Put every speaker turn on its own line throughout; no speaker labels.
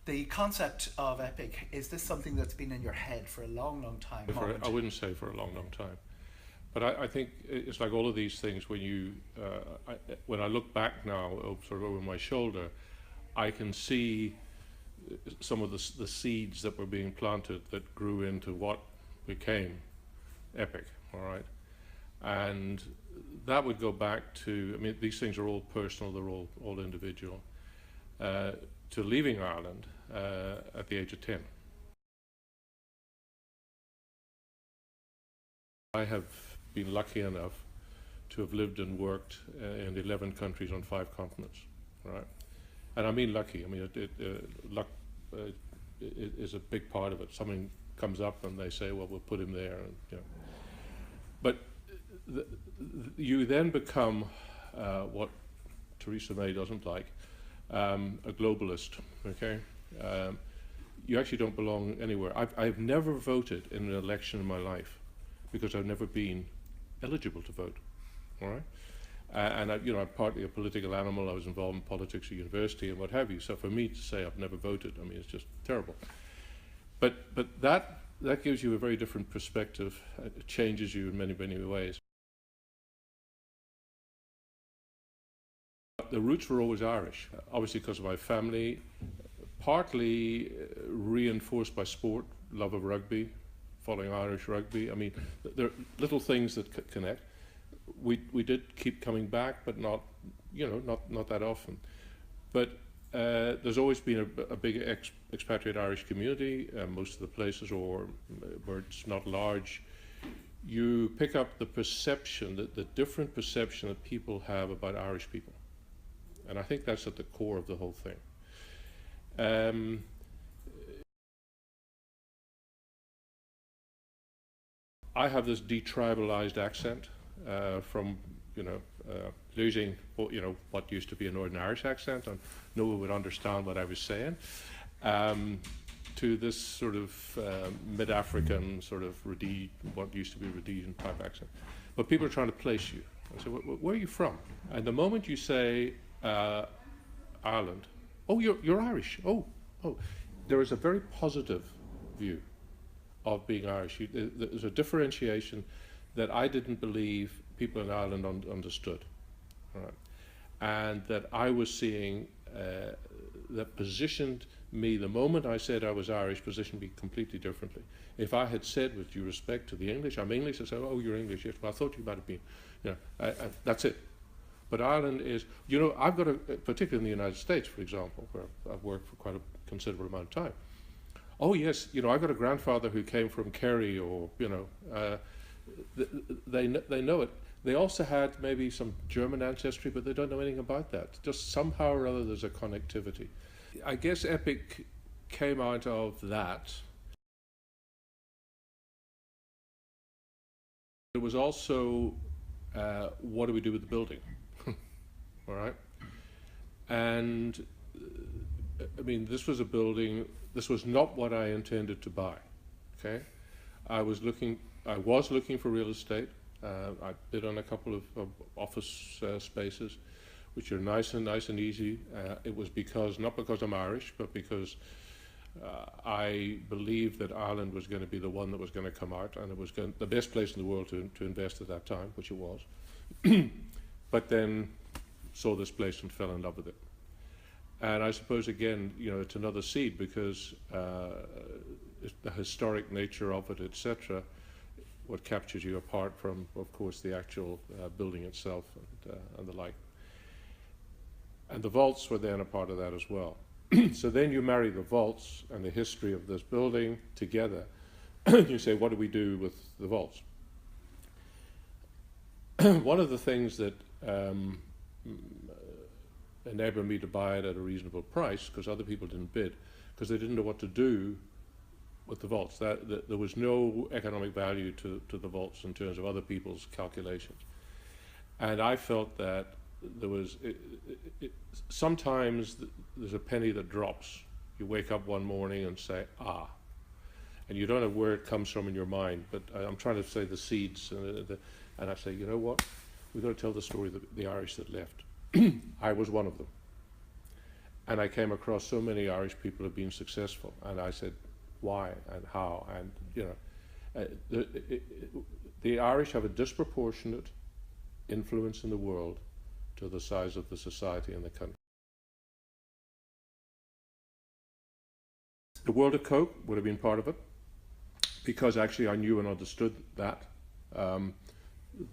The concept of epic, is this something that's been in your head for a long, long time?
I wouldn't say for a long, long time. But I think it's like all of these things. When I look back now, sort of over my shoulder, I can see some of the seeds that were being planted that grew into what became epic. All right, and that would go back to. I mean, these things are all personal. They're all individual. To leaving Ireland at the age of 10. I have been lucky enough to have lived and worked in 11 countries on 5 continents, right? And I mean lucky. I mean, luck is a big part of it. Something comes up and they say, well, we'll put him there. And, you know. But you then become what Theresa May doesn't like, a globalist, okay? You actually don't belong anywhere. I've never voted in an election in my life because I've never been eligible to vote, all right? And I'm partly a political animal. I was involved in politics at university and what have you. So for me to say I've never voted, I mean, it's just terrible. But that gives you a very different perspective. It changes you in many, many ways. The roots were always Irish, obviously because of my family, partly reinforced by sport, love of rugby, following Irish rugby. I mean, there are little things that connect. We did keep coming back, but not that often. But there's always been a big expatriate Irish community. Most of the places, or where it's not large, you pick up the perception, the different perception that people have about Irish people. And I think that's at the core of the whole thing. I have this detribalized accent from losing what used to be a Northern Irish accent, and no one would understand what I was saying, to this sort of mid-African sort of what used to be Rhodesian type accent. But people are trying to place you. I say, where are you from? And the moment you say Ireland, oh, you're Irish. Oh, there is a very positive view of being Irish. There's a differentiation that I didn't believe people in Ireland understood, right? And that I was seeing that positioned me, the moment I said I was Irish, positioned me completely differently. If I had said, with due respect to the English, I'm English, I said, oh, you're English, yes, well, I thought you might have been, that's it. But Ireland is, I've got particularly in the United States, for example, where I've worked for quite a considerable amount of time. Oh yes, I've got a grandfather who came from Corry, or they know it. They also had maybe some German ancestry, but they don't know anything about that. Just somehow or other, there's a connectivity. I guess epic came out of that. It was also, what do we do with the building? All right, and I mean, this was a building. This was not what I intended to buy. Okay, I was looking for real estate. I bid on a couple of office spaces, which are nice and easy. It was not because I'm Irish, but because I believed that Ireland was going to be the one that was going to come out, and it was the best place in the world to invest at that time, which it was. But then saw this place and fell in love with it. And I suppose, again, it's another seed, because the historic nature of it, etc., what captures you, apart from, of course, the actual building itself and the like. And the vaults were then a part of that as well. So then you marry the vaults and the history of this building together. You say, what do we do with the vaults? One of the things that enabled me to buy it at a reasonable price, because other people didn't bid, because they didn't know what to do with the vaults. There was no economic value to the vaults in terms of other people's calculations. And I felt that there was, sometimes there's a penny that drops. You wake up one morning and say, and you don't know where it comes from in your mind, but I'm trying to say the seeds, and I say, you know what, we've got to tell the story of the Irish that left. I was one of them. And I came across so many Irish people who've been successful, and I said, why and how? And you know, the Irish have a disproportionate influence in the world to the size of the society and the country. The world of Coke would have been part of it, because actually I knew and understood that.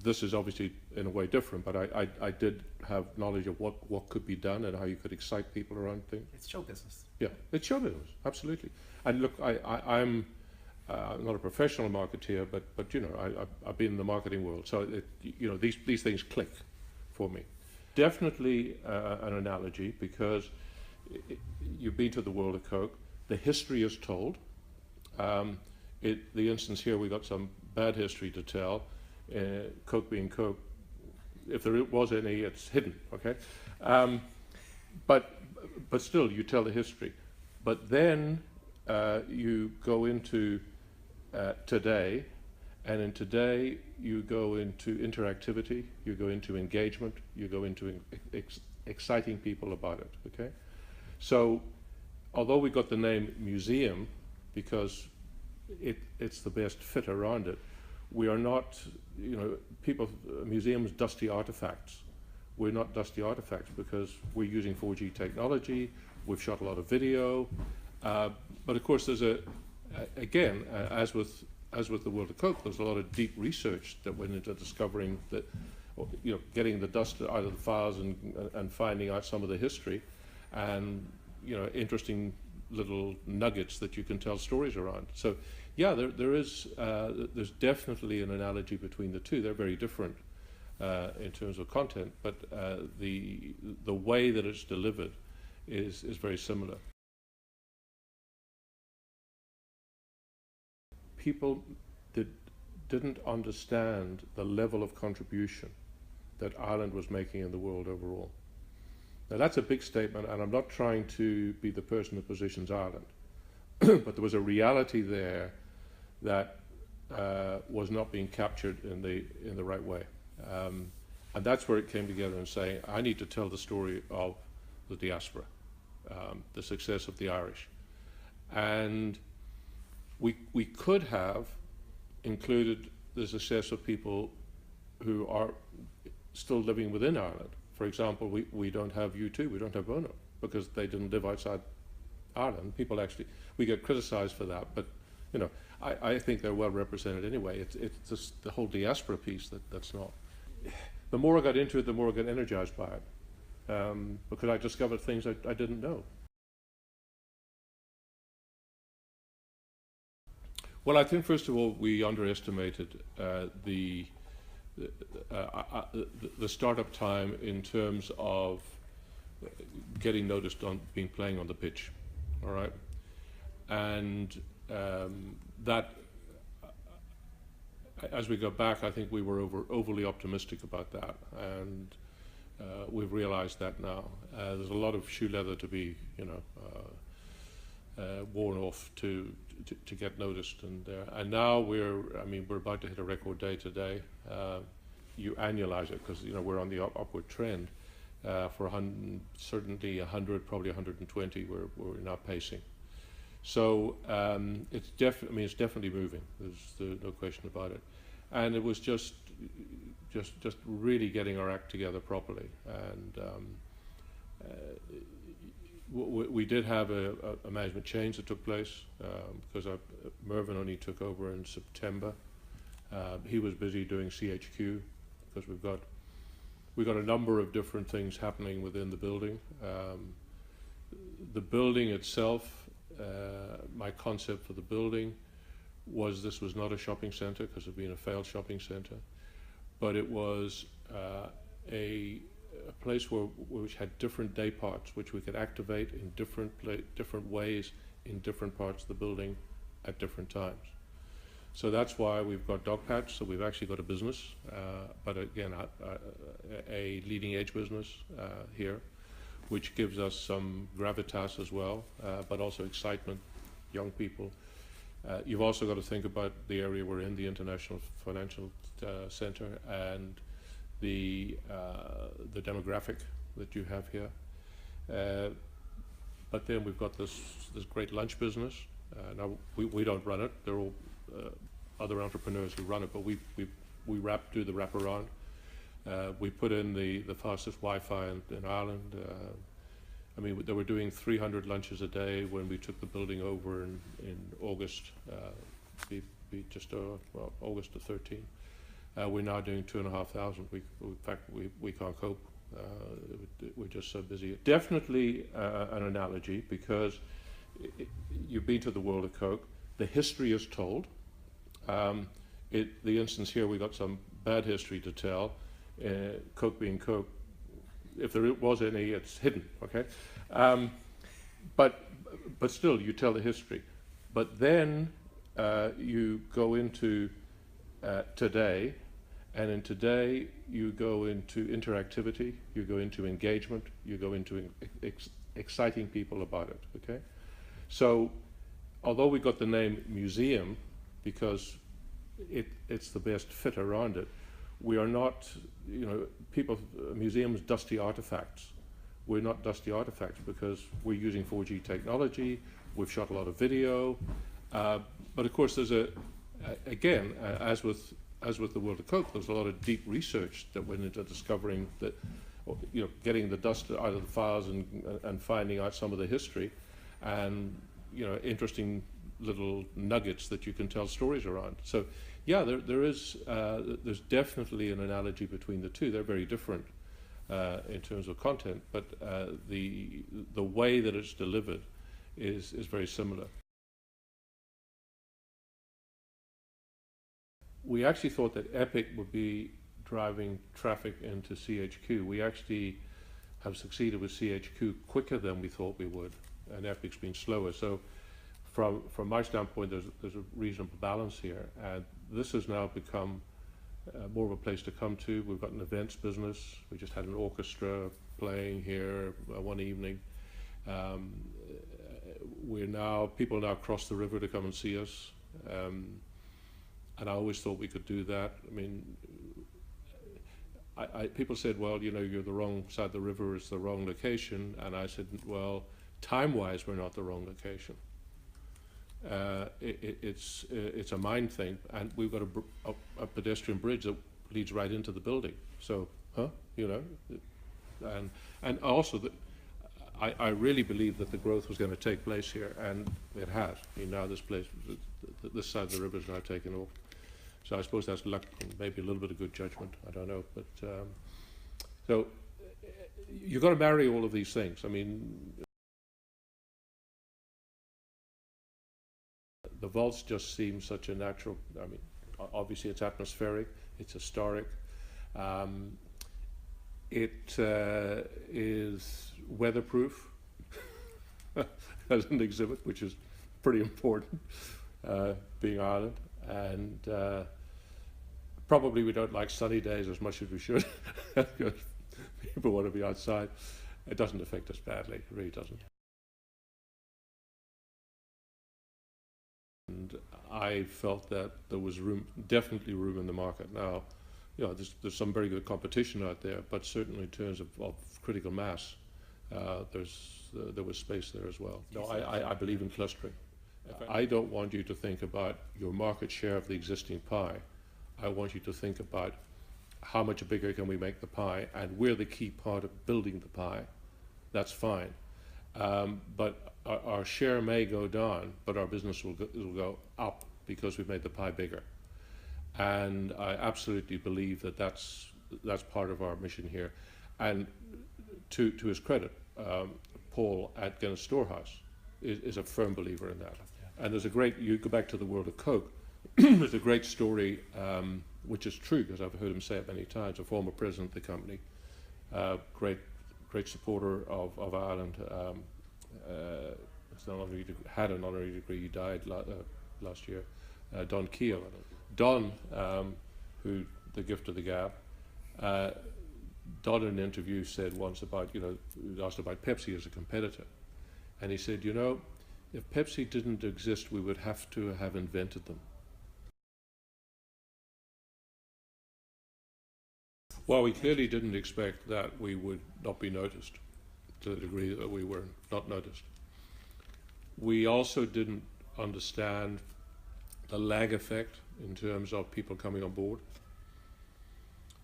This is obviously in a way different, but I did have knowledge of what could be done and how you could excite people around things.
It's show business.
Yeah, it's show business, absolutely. And look, I'm not a professional marketeer, but you know, I've been in the marketing world, so you know, these things click for me. Definitely an analogy, because you've been to the world of Coke. The history is told. The instance here, we got some bad history to tell. Coke being Coke, if there was any, it's hidden. Okay, but still, you tell the history. But then you go into today, and in today you go into interactivity, you go into engagement, you go into exciting people about it. Okay, so although we got the name museum because it's the best fit around it, we are not, you know, museums, dusty artifacts. We're not dusty artifacts because we're using 4G technology, we've shot a lot of video, but of course there's again, as with the world of Coke, there's a lot of deep research that went into discovering that, you know, getting the dust out of the files and finding out some of the history, and you know, interesting little nuggets that you can tell stories around. So yeah, there's definitely an analogy between the two. They're very different in terms of content, but the way that it's delivered is very similar. People didn't understand the level of contribution that Ireland was making in the world overall. Now that's a big statement, and I'm not trying to be the person who positions Ireland, but there was a reality there that was not being captured in the right way, and that's where it came together and saying, I need to tell the story of the diaspora, the success of the Irish, and we could have included the success of people who are still living within Ireland. For example, we don't have U2, we don't have Bono, because they didn't live outside Ireland. People actually, we get criticised for that, but you know, I think they're well represented anyway. It's just the whole diaspora piece that's not. The more I got into it, the more I got energized by it, because I discovered things I didn't know. Well, I think first of all we underestimated the startup time in terms of getting noticed on playing on the pitch, all right, and that as we go back, I think we were overly optimistic about that, and we've realized that now. There's a lot of shoe leather to be, you know, worn off to get noticed, and now we're about to hit a record day today. You annualize it because, you know, we're on the upward trend. For certainly 100, probably 120, we're now pacing. So it's definitely moving. There's no question about it. And it was just really getting our act together properly. And we did have a management change that took place because Mervyn only took over in September. He was busy doing CHQ because we've got a number of different things happening within the building. The building itself, my concept for the building was this was not a shopping centre because it had been a failed shopping centre, but it was a place which had different day parts which we could activate in different ways in different parts of the building at different times. So that's why we've got dog patch, so we've actually got a business, but again, a leading edge business here, which gives us some gravitas as well, but also excitement, young people. You've also got to think about the area we're in, the International Financial Centre, and the demographic that you have here. But then we've got this great lunch business. Now we don't run it. There are all other entrepreneurs who run it, but we do the wraparound. We put in the fastest Wi-Fi in Ireland. I mean, they were doing 300 lunches a day when we took the building over in August, August the 13th. We're now doing 2,500. In fact, we can't cope. We're just so busy. Definitely an analogy, because you've been to the world of Coke. The history is told. The instance here, we got some bad history to tell. Coke being Coke, if there was any, it's hidden. Okay, but still, you tell the history. But then you go into today, and in today you go into interactivity, you go into engagement, you go into exciting people about it. Okay, so although we got the name museum because it's the best fit around it, we are not, museums, dusty artifacts. We're not dusty artifacts because we're using 4G technology, we've shot a lot of video, but of course there's again, as with the world of Coke, there's a lot of deep research that went into discovering that, getting the dust out of the files and finding out some of the history, and interesting little nuggets that you can tell stories around. So yeah, there's definitely an analogy between the two. They're very different in terms of content, but the way that it's delivered is very similar. We actually thought that Epic would be driving traffic into CHQ. We actually have succeeded with CHQ quicker than we thought we would, and Epic's been slower. So from my standpoint, there's a reasonable balance here, and this has now become more of a place to come to. We've got an events business. We just had an orchestra playing here one evening. People now cross the river to come and see us. And I always thought we could do that. I mean, people said, well, you're the wrong side of the river, it's the wrong location. And I said, well, time-wise, we're not the wrong location. It's a mind thing, and we've got a pedestrian bridge that leads right into the building. So, and also that I really believe that the growth was going to take place here, and it has. I mean, now this side of the river is now taken off. So I suppose that's luck and maybe a little bit of good judgment. I don't know, but so you've got to marry all of these things. I mean, the vaults just seem such a natural. I mean, obviously it's atmospheric, it's historic. It is weatherproof as an exhibit, which is pretty important, being Ireland. And probably we don't like sunny days as much as we should, because people want to be outside. It doesn't affect us badly, it really doesn't. And I felt that there was definitely room in the market. Now, there's some very good competition out there, but certainly in terms of critical mass, there was space there as well. No, I believe in clustering. I don't want you to think about your market share of the existing pie. I want you to think about how much bigger can we make the pie, and we're the key part of building the pie. That's fine. But our share may go down, but our business will go up because we've made the pie bigger. And I absolutely believe that that's part of our mission here. And to his credit, Paul at Guinness Storehouse is a firm believer in that. Yeah. And you go back to the world of Coke, there's a great story, which is true because I've heard him say it many times, a former president of the company, great supporter of Ireland, had an honorary degree, he died last year, Don Keogh. Don, who the gift of the gab, Don in an interview said once about, asked about Pepsi as a competitor. And he said, if Pepsi didn't exist, we would have to have invented them. Well, we clearly didn't expect that we would not be noticed to the degree that we were not noticed. We also didn't understand the lag effect in terms of people coming on board.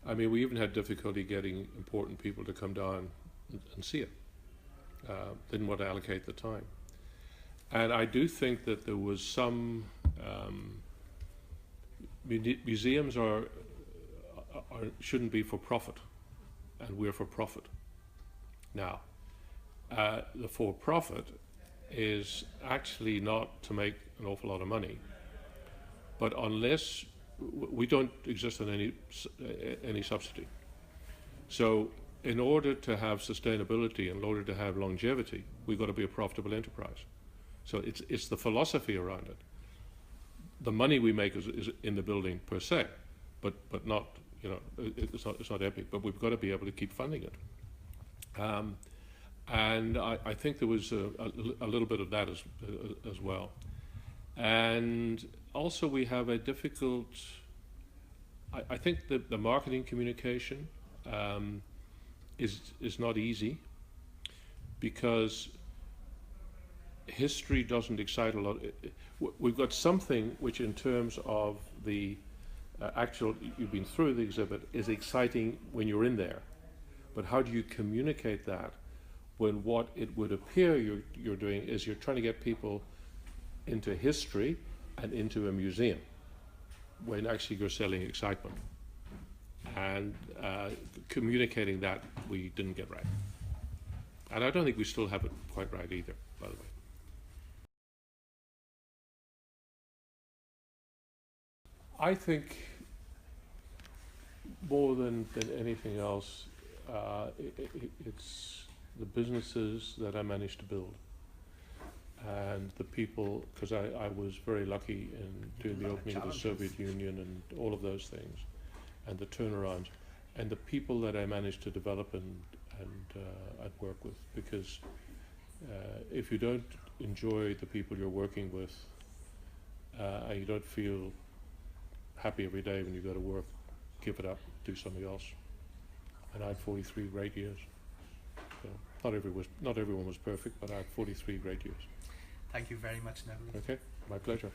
I mean, we even had difficulty getting important people to come down and see it. Didn't want to allocate the time. And I do think that there was some museums shouldn't be for profit, and we're for profit. Now, the for profit is actually not to make an awful lot of money, but unless we don't exist on any subsidy. So in order to have sustainability, in order to have longevity, we've got to be a profitable enterprise. So it's the philosophy around it. The money we make is in the building per se, but not, you know, it's not epic, but we've got to be able to keep funding it. And I think there was a little bit of that as well. And also we have a difficult, I think the marketing communication is not easy, because history doesn't excite a lot. We've got something which, in terms of the actual, you've been through the exhibit, is exciting when you're in there. But how do you communicate that when what it would appear you're doing is you're trying to get people into history and into a museum, when actually you're selling excitement? And communicating that, we didn't get right. And I don't think we still have it quite right either, by the way. I think more than anything else, it's the businesses that I managed to build, and the people, because I was very lucky in doing the opening of the Soviet Union and all of those things, and the turnarounds, and the people that I managed to develop and work with. Because if you don't enjoy the people you're working with, and you don't feel happy every day when you go to work, give it up, do something else. And I had 43 great years. So not everyone was perfect, but I had 43 great years.
Thank you very much, Neville.
Okay, my pleasure.